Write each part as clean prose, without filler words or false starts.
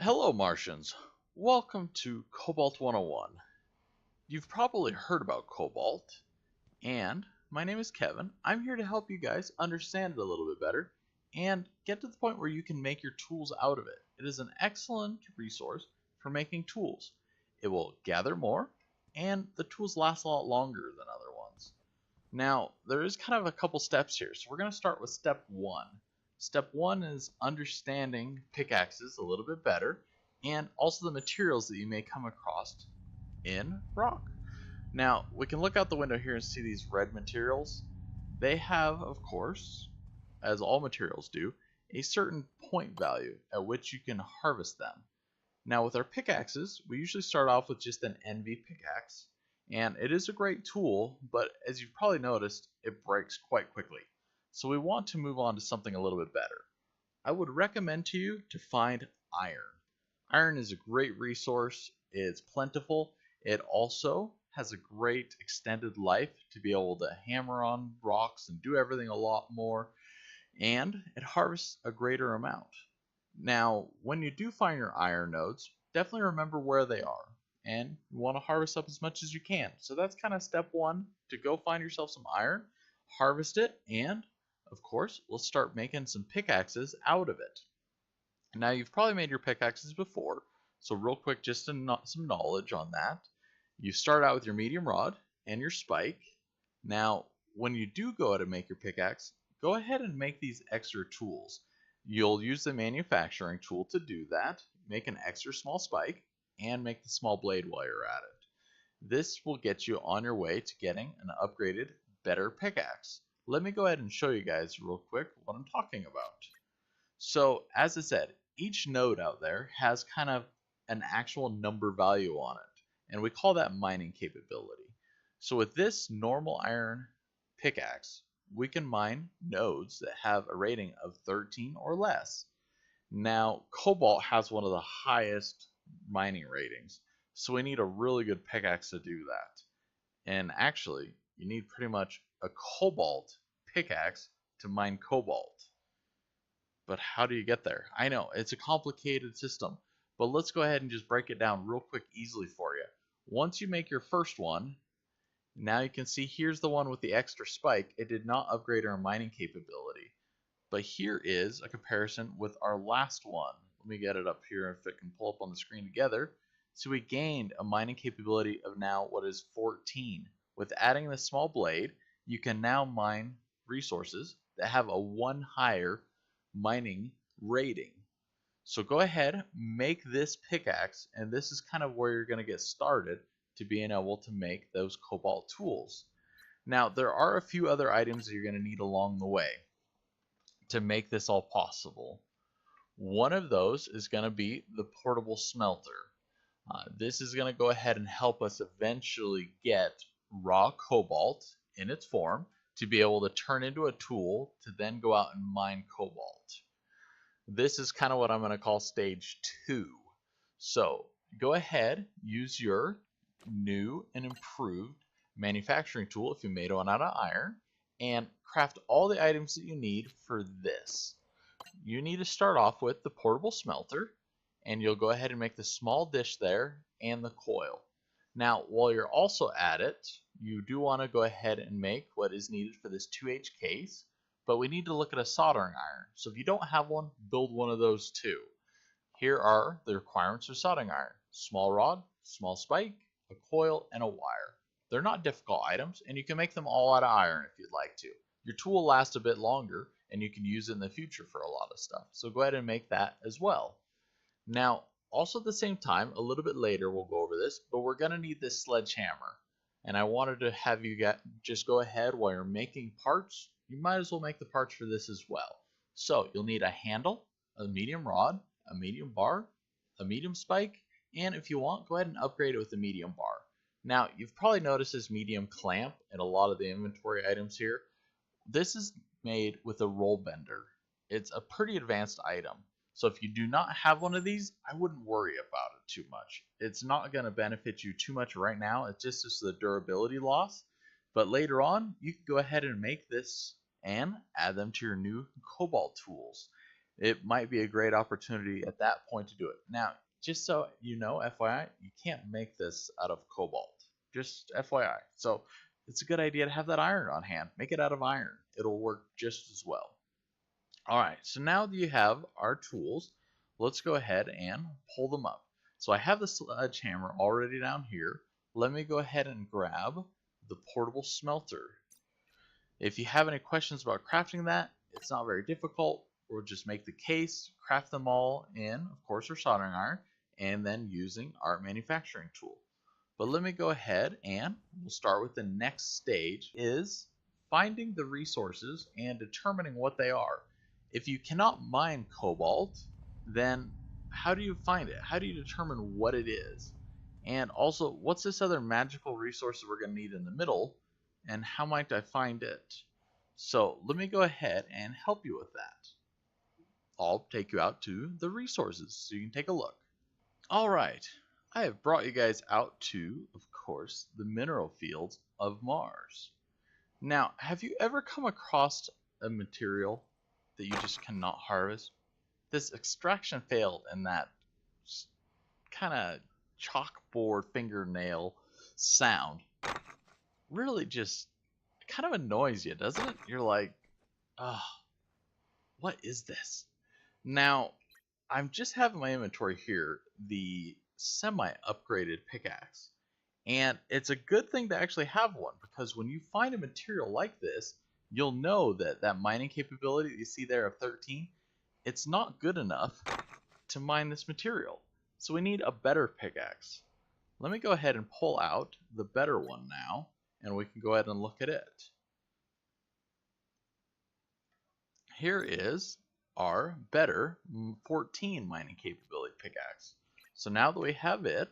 Hello Martians, welcome to Cobalt 101. You've probably heard about Cobalt, and my name is Kevin. I'm here to help you guys understand it a little bit better and get to the point where you can make your tools out of it. It is an excellent resource for making tools. It will gather more, and the tools last a lot longer than other ones. Now, there is kind of a couple steps here, so we're going to start with step one. Step one is understanding pickaxes a little bit better, and also the materials that you may come across in Rokh. Now, we can look out the window here and see these red materials. They have, of course, as all materials do, a certain point value at which you can harvest them. Now, with our pickaxes, we usually start off with just an envy pickaxe, and it is a great tool, but as you've probably noticed, it breaks quite quickly. So we want to move on to something a little bit better. I would recommend to you to find iron. Iron is a great resource, it's plentiful, it also has a great extended life to be able to hammer on rocks and do everything a lot more, and it harvests a greater amount. Now, when you do find your iron nodes, definitely remember where they are, and you want to harvest up as much as you can. So that's kind of step one, to go find yourself some iron, harvest it, and of course, let's start making some pickaxes out of it. Now, you've probably made your pickaxes before, so real quick, just some knowledge on that. You start out with your medium rod and your spike. Now, when you do go out and make your pickaxe, go ahead and make these extra tools. You'll use the manufacturing tool to do that, make an extra small spike, and make the small blade while you're at it. This will get you on your way to getting an upgraded, better pickaxe. Let me go ahead and show you guys real quick what I'm talking about. So, as I said, each node out there has kind of an actual number value on it, and we call that mining capability. So with this normal iron pickaxe, we can mine nodes that have a rating of 13 or less. Now, Cobalt has one of the highest mining ratings, so we need a really good pickaxe to do that. And actually, you need pretty much a Cobalt pickaxe to mine Cobalt. But how do you get there? I know, it's a complicated system, but let's go ahead and just break it down real quick easily for you. Once you make your first one, now you can see here's the one with the extra spike. It did not upgrade our mining capability. But here is a comparison with our last one. Let me get it up here if it can pull up on the screen together. So we gained a mining capability of now what is 14. With adding this small blade, you can now mine resources that have a 1 higher mining rating. So go ahead, make this pickaxe, and this is kind of where you're going to get started to being able to make those Cobalt tools. Now, there are a few other items that you're going to need along the way to make this all possible. One of those is going to be the portable smelter. This is going to go ahead and help us eventually get raw cobalt in its form to be able to turn into a tool to then go out and mine cobalt. This is kind of what I'm going to call stage 2. So go ahead, use your new and improved manufacturing tool if you made one out of iron, and craft all the items that you need for this. You need to start off with the portable smelter, and you'll go ahead and make the small dish there and the coil. Now, while you're also at it, you do want to go ahead and make what is needed for this 2H case, but we need to look at a soldering iron. So if you don't have one, build one of those too. Here are the requirements for soldering iron: small rod, small spike, a coil, and a wire. They're not difficult items, and you can make them all out of iron if you'd like to. Your tool will last a bit longer, and you can use it in the future for a lot of stuff. So go ahead and make that as well. Now, also at the same time, a little bit later we'll go over this, but we're going to need this sledgehammer. And I wanted to have you just go ahead while you're making parts. You might as well make the parts for this as well. So you'll need a handle, a medium rod, a medium bar, a medium spike, and if you want, go ahead and upgrade it with a medium bar. Now, you've probably noticed this medium clamp in a lot of the inventory items here. This is made with a roll bender. It's a pretty advanced item. So if you do not have one of these, I wouldn't worry about it too much. It's not going to benefit you too much right now. It's just the durability loss. But later on, you can go ahead and make this and add them to your new Cobalt tools. it might be a great opportunity at that point to do it. Now, just so you know, FYI, you can't make this out of cobalt. Just FYI. So it's a good idea to have that iron on hand. Make it out of iron. It'll work just as well. Alright, so now that you have our tools, let's go ahead and pull them up. So I have the sledgehammer already down here. Let me go ahead and grab the portable smelter. If you have any questions about crafting that, it's not very difficult. We'll just make the case, craft them all in, of course, our soldering iron, and then using our manufacturing tool. But let me go ahead and we'll start with the next stage, is finding the resources and determining what they are. If you cannot mine cobalt, then how do you find it? How do you determine what it is? And also, what's this other magical resource that we're going to need in the middle, and how might I find it? So let me go ahead and help you with that. I'll take you out to the resources so you can take a look. Alright, I have brought you guys out to, of course, the mineral fields of Mars. Now, have you ever come across a material that you just cannot harvest? This extraction failed, and that kind of chalkboard fingernail sound really just kind of annoys you, doesn't it? You're like, oh, what is this? Now, I'm just having my inventory here, the semi-upgraded pickaxe. And it's a good thing to actually have one, because when you find a material like this, you'll know that that mining capability that you see there of 13, it's not good enough to mine this material. So we need a better pickaxe. Let me go ahead and pull out the better one now, and we can go ahead and look at it. Here is our better 14 mining capability pickaxe. So now that we have it,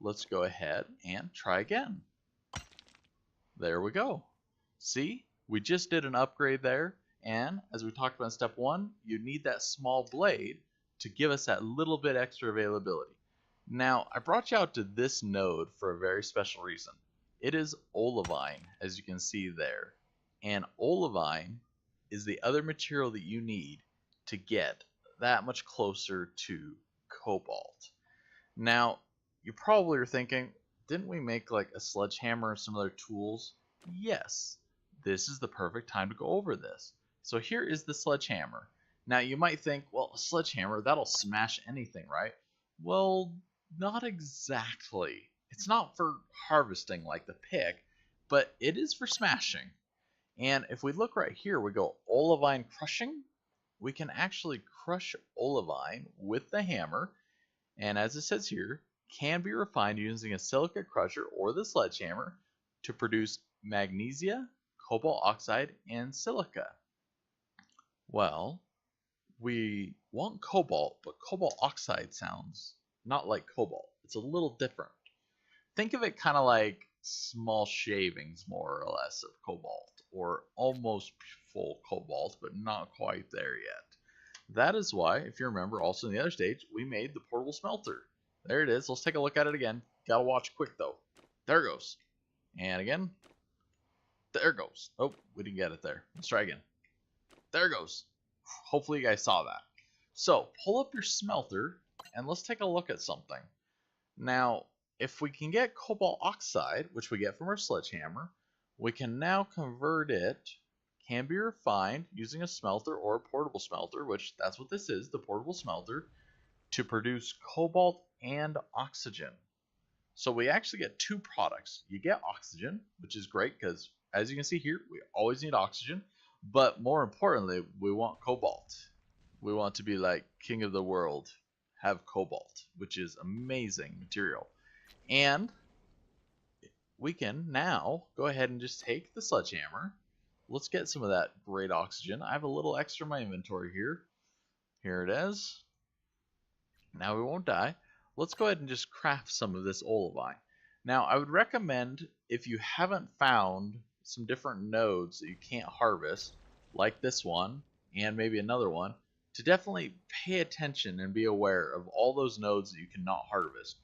let's go ahead and try again. There we go. See, we just did an upgrade there, and as we talked about in step 1, you need that small blade to give us that little bit extra availability. Now, I brought you out to this node for a very special reason. It is olivine, as you can see there. And olivine is the other material that you need to get that much closer to cobalt. Now, you probably are thinking, didn't we make like a sledgehammer or some other tools? Yes, this is the perfect time to go over this. So here is the sledgehammer. Now you might think, well, a sledgehammer, that'll smash anything, right? Well, not exactly. It's not for harvesting like the pick, but it is for smashing. And if we look right here, we go olivine crushing. We can actually crush olivine with the hammer, and as it says here, can be refined using a silica crusher or the sledgehammer to produce magnesia, cobalt oxide, and silica. Well, we want cobalt, but cobalt oxide sounds not like cobalt. It's a little different. Think of it kind of like small shavings, more or less, of cobalt, or almost full cobalt, but not quite there yet. That is why, if you remember, also in the other stage, we made the portable smelter. There it is. Let's take a look at it again. Gotta watch quick, though. There it goes. And again. There it goes. Oh, we didn't get it there. Let's try again. There it goes. Hopefully you guys saw that. So, pull up your smelter, and let's take a look at something. Now, if we can get cobalt oxide, which we get from our sledgehammer, we can now convert it, can be refined using a smelter or a portable smelter, which that's what this is, the portable smelter, to produce cobalt and oxygen. So we actually get two products. You get oxygen, which is great because, as you can see here, we always need oxygen, but more importantly, we want cobalt. We want to be like king of the world, have cobalt, which is amazing material. And we can now go ahead and just take the sledgehammer. Let's get some of that great oxygen. I have a little extra in my inventory here. Here it is. Now we won't die. Let's go ahead and just craft some of this olivine. Now I would recommend, if you haven't found some different nodes that you can't harvest, like this one and maybe another one, to definitely pay attention and be aware of all those nodes that you cannot harvest,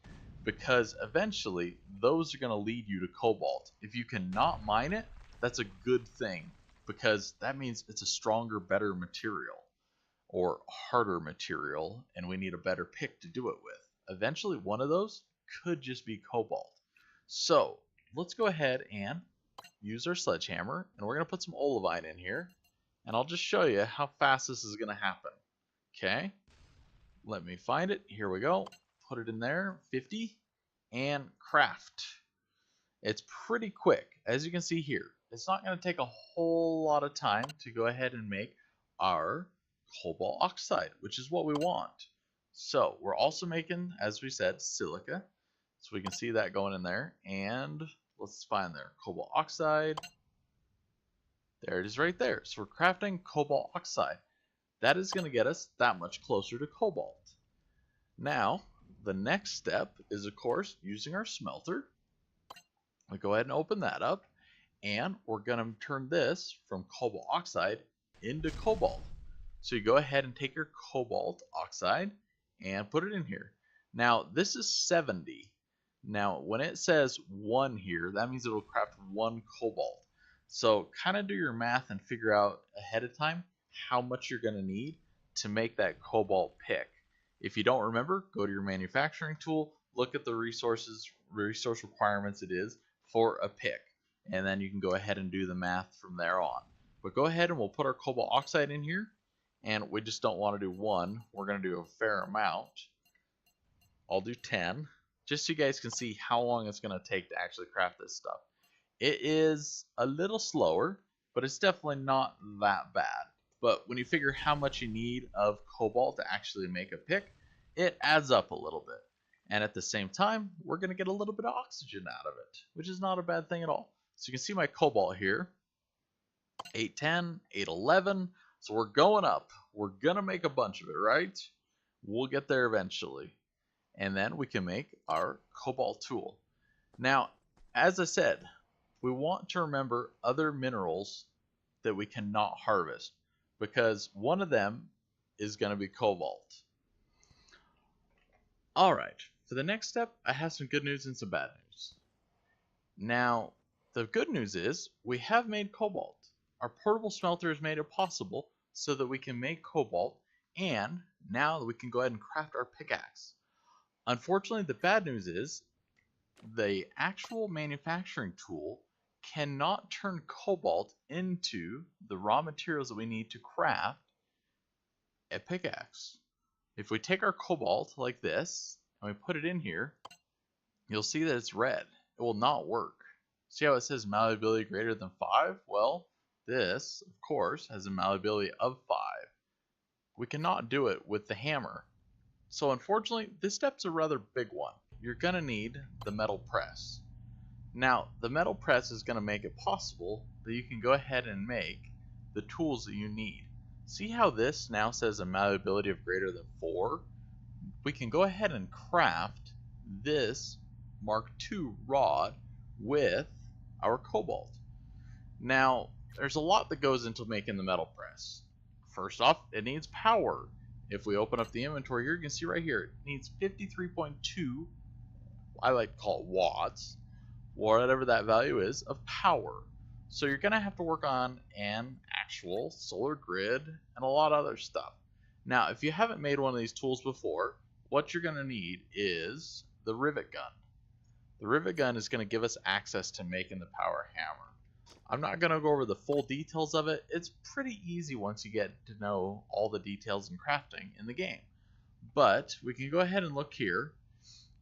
because eventually those are going to lead you to cobalt. If you cannot mine it, that's a good thing, because that means it's a stronger, better material. or harder material, and we need a better pick to do it with. Eventually, one of those could just be cobalt. So let's go ahead and use our sledgehammer, and we're going to put some olivine in here, and I'll just show you how fast this is going to happen. Okay, let me find it. Here we go. Put it in there, 50, and craft. It's pretty quick, as you can see here. It's not going to take a whole lot of time to go ahead and make our cobalt oxide, which is what we want. So we're also making, as we said, silica. So we can see that going in there. And let's find there, cobalt oxide. There it is right there. So we're crafting cobalt oxide. That is going to get us that much closer to cobalt. Now, the next step is, of course, using our smelter. We go ahead and open that up, and we're going to turn this from cobalt oxide into cobalt. So you go ahead and take your cobalt oxide and put it in here. Now, this is 70. Now, when it says 1 here, that means it'll craft 1 cobalt. So kind of do your math and figure out ahead of time how much you're going to need to make that cobalt pick. If you don't remember, go to your manufacturing tool, look at the resource requirements it is for a pick, and then you can go ahead and do the math from there on. But go ahead and we'll put our cobalt oxide in here, and we just don't want to do 1. We're going to do a fair amount. I'll do 10, just so you guys can see how long it's going to take to actually craft this stuff. It is a little slower, but it's definitely not that bad. But when you figure how much you need of cobalt to actually make a pick, it adds up a little bit. And at the same time, we're going to get a little bit of oxygen out of it, which is not a bad thing at all. So you can see my cobalt here, 810, 811. So we're going up. We're going to make a bunch of it, right? We'll get there eventually. And then we can make our cobalt tool. Now, as I said, we want to remember other minerals that we cannot harvest, because one of them is going to be cobalt. Alright, for the next step, I have some good news and some bad news. Now, the good news is we have made cobalt. Our portable smelter has made it possible so that we can make cobalt, and now we can go ahead and craft our pickaxe. Unfortunately, the bad news is the actual manufacturing tool cannot turn cobalt into the raw materials that we need to craft a pickaxe. If we take our cobalt like this and we put it in here, you'll see that it's red. It will not work. See how it says malleability greater than 5? Well, this, of course, has a malleability of 5. We cannot do it with the hammer. So unfortunately, this step's a rather big one. You're going to need the metal press. Now, the metal press is going to make it possible that you can go ahead and make the tools that you need. See how this now says a malleability of greater than 4? We can go ahead and craft this Mark II rod with our cobalt. Now, there's a lot that goes into making the metal press. First off, it needs power. If we open up the inventory here, you can see right here, it needs 53.2, I like to call it watts, whatever that value is, of power. So you're going to have to work on an actual solar grid and a lot of other stuff. Now, if you haven't made one of these tools before, what you're going to need is the Rivet Gun. The Rivet Gun is going to give us access to making the power hammer. I'm not going to go over the full details of it. It's pretty easy once you get to know all the details in crafting in the game. But we can go ahead and look here.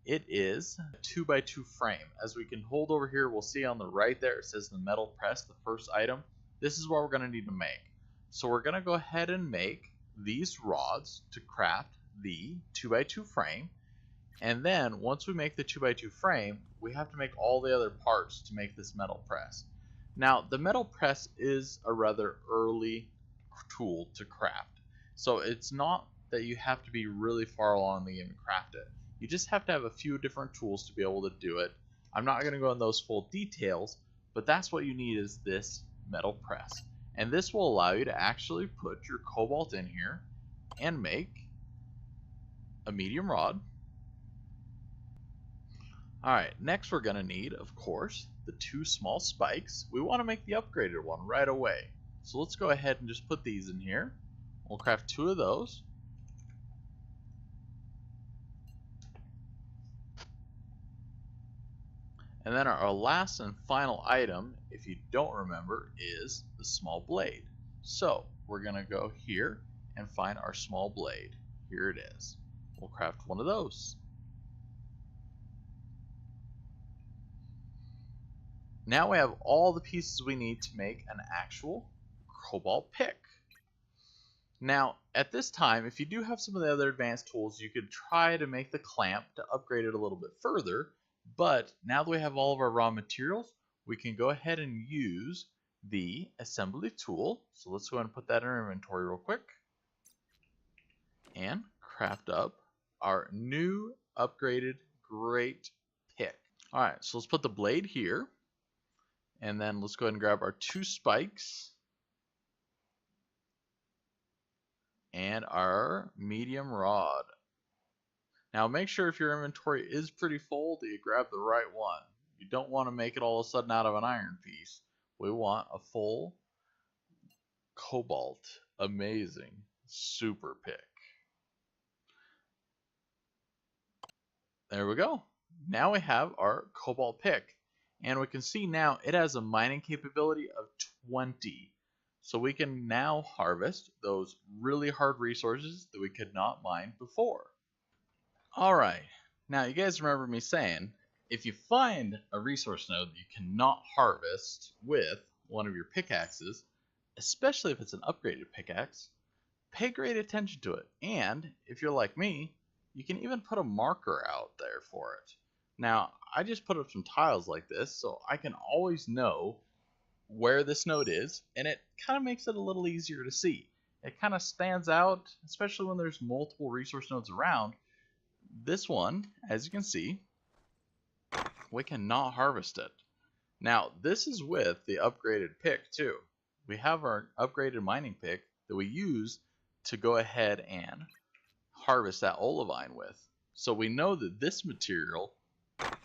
It is a 2x2 frame. As we can hold over here, we'll see on the right there, it says the metal press, the first item. This is what we're going to need to make. So we're going to go ahead and make these rods to craft the 2x2 frame. And then once we make the 2x2 frame, we have to make all the other parts to make this metal press. Now, the metal press is a rather early tool to craft. So it's not that you have to be really far along in the game to craft it. You just have to have a few different tools to be able to do it. I'm not going to go into those full details, but that's what you need is this metal press. And this will allow you to actually put your cobalt in here and make a medium rod. Alright, next we're going to need, of course, the 2 small spikes. We want to make the upgraded one right away. So let's go ahead and just put these in here. We'll craft 2 of those. And then our last and final item, if you don't remember, is the small blade. So we're going to go here and find our small blade. Here it is. We'll craft 1 of those. Now we have all the pieces we need to make an actual cobalt pick. Now, at this time, if you do have some of the other advanced tools, you could try to make the clamp to upgrade it a little bit further. But now that we have all of our raw materials, we can go ahead and use the assembly tool. So let's go ahead and put that in our inventory real quick. And craft up our new upgraded great pick. Alright, so let's put the blade here. And then let's go ahead and grab our 2 spikes. And our medium rod. Now make sure if your inventory is pretty full that you grab the right one. You don't want to make it all of a sudden out of an iron piece. We want a full cobalt, amazing, super pick. There we go. Now we have our cobalt pick. And we can see now it has a mining capability of 20. So we can now harvest those really hard resources that we could not mine before. Alright, now you guys remember me saying, if you find a resource node that you cannot harvest with one of your pickaxes, especially if it's an upgraded pickaxe, pay great attention to it. And if you're like me, you can even put a marker out there for it. Now, I just put up some tiles like this so I can always know where this node is, and it kind of makes it a little easier to see. It kind of stands out, especially when there's multiple resource nodes around. This one, as you can see, we cannot harvest it. Now, this is with the upgraded pick too. We have our upgraded mining pick that we use to go ahead and harvest that olivine with. So we know that this material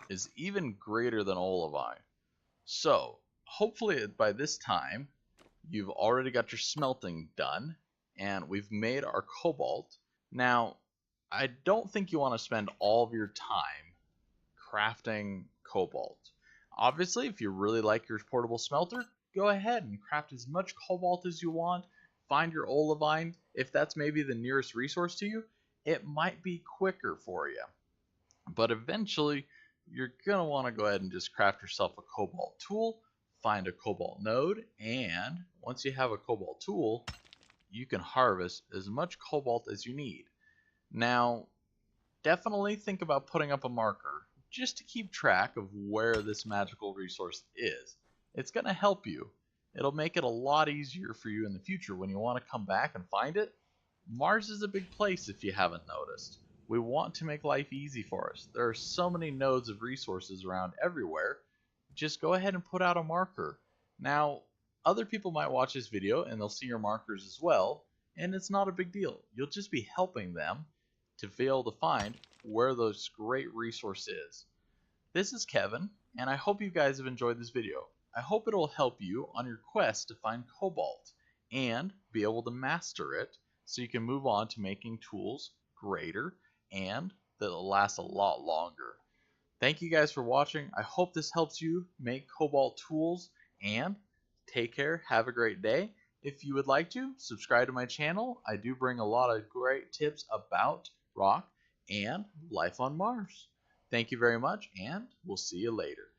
is even greater than olivine. So hopefully by this time you've already got your smelting done and we've made our cobalt. Now I don't think you want to spend all of your time crafting cobalt. Obviously if you really like your portable smelter, go ahead and craft as much cobalt as you want. Find your olivine. If that's maybe the nearest resource to you, it might be quicker for you. But eventually you're going to want to go ahead and just craft yourself a cobalt tool, find a cobalt node, and once you have a cobalt tool, you can harvest as much cobalt as you need. Now, definitely think about putting up a marker just to keep track of where this magical resource is. It's going to help you. It'll make it a lot easier for you in the future when you want to come back and find it. Mars is a big place if you haven't noticed. We want to make life easy for us. There are so many nodes of resources around everywhere. Just go ahead and put out a marker. Now, other people might watch this video and they'll see your markers as well, and it's not a big deal. You'll just be helping them to be able to find where this great resource is. This is Kevin, and I hope you guys have enjoyed this video. I hope it will help you on your quest to find cobalt and be able to master it so you can move on to making tools greater and that'll last a lot longer. Thank you guys for watching. I hope this helps you make cobalt tools, and take care. Have a great day. If you would like to, subscribe to my channel. I do bring a lot of great tips about rock and life on Mars. Thank you very much, and we'll see you later.